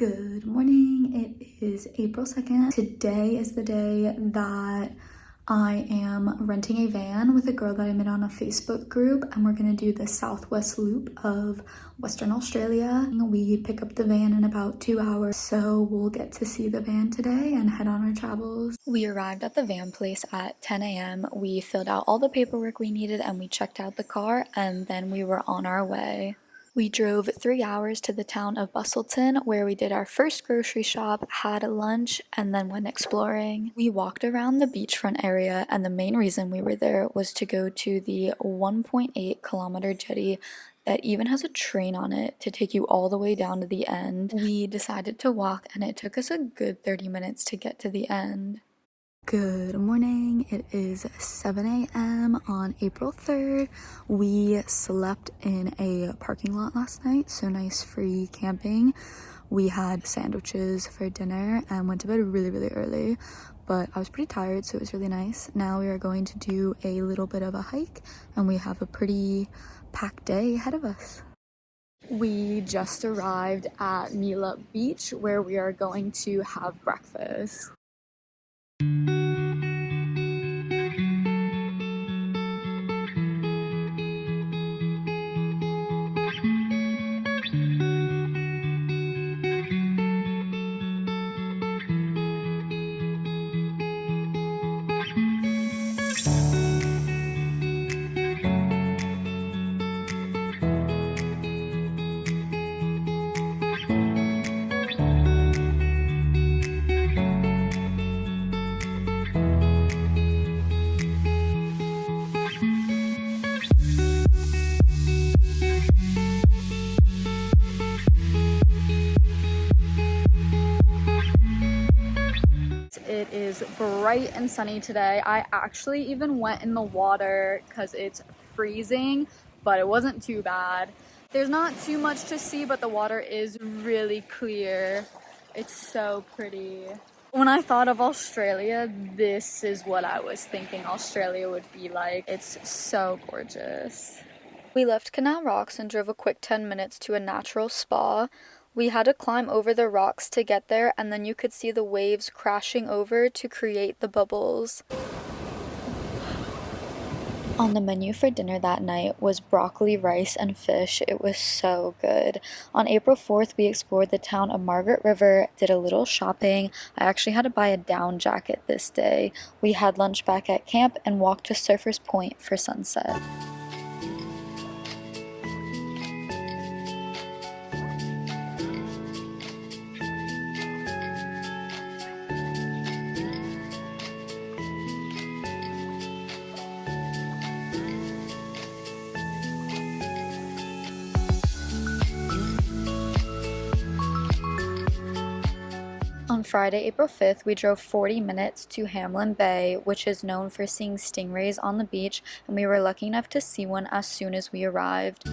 Good morning. It is April 2nd. Today is the day that I am renting a van with a girl that I met on a Facebook group, and we're gonna do the Southwest Loop of Western Australia. We pick up the van in about 2 hours, so we'll get to see the van today and head on our travels. We arrived at the van place at 10 a.m. We filled out all the paperwork we needed and we checked out the car, and then we were on our way. We drove 3 hours to the town of Bustleton, where we did our first grocery shop, had lunch, and then went exploring. We walked around the beachfront area, and the main reason we were there was to go to the 1.8-kilometer jetty that even has a train on it to take you all the way down to the end. We decided to walk, and it took us a good 30 minutes to get to the end. Good morning. It is 7 a.m. on April 3rd. We slept in a parking lot last night, so nice free camping. We had sandwiches for dinner and went to bed really early, but I was pretty tired, so it was really nice. Now we are going to do a little bit of a hike, and we have a pretty packed day ahead of us. We just arrived at Meelup Beach, where we are going to have breakfast. It is bright and sunny today. I actually even went in the water because it's freezing, but it wasn't too bad. There's not too much to see, but the water is really clear. It's so pretty. When I thought of Australia, this is what I was thinking Australia would be like. It's so gorgeous. We left Canal Rocks and drove a quick 10 minutes to a natural spa. We had to climb over the rocks to get there, and then you could see the waves crashing over to create the bubbles. On the menu for dinner that night was broccoli, rice, and fish. It was so good. On April 4th, we explored the town of Margaret River, did a little shopping. I actually had to buy a down jacket this day. We had lunch back at camp and walked to Surfers Point for sunset. On Friday, April 5th, we drove 40 minutes to Hamlin Bay, which is known for seeing stingrays on the beach, and we were lucky enough to see one as soon as we arrived.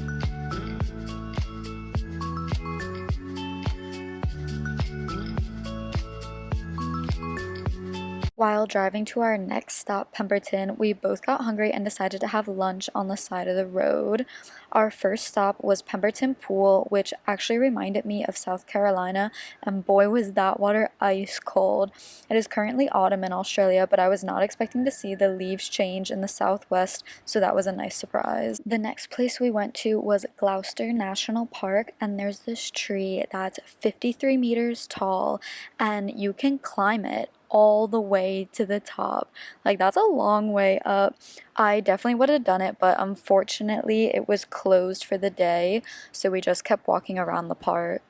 While driving to our next stop, Pemberton, we both got hungry and decided to have lunch on the side of the road. Our first stop was Pemberton Pool, which actually reminded me of South Carolina, and boy was that water ice cold. It is currently autumn in Australia, but I was not expecting to see the leaves change in the southwest, so that was a nice surprise. The next place we went to was Gloucester National Park, and there's this tree that's 53 meters tall, and you can climb it all the way to the top. Like, that's a long way up. I definitely would have done it, but unfortunately it was closed for the day, so we just kept walking around the park.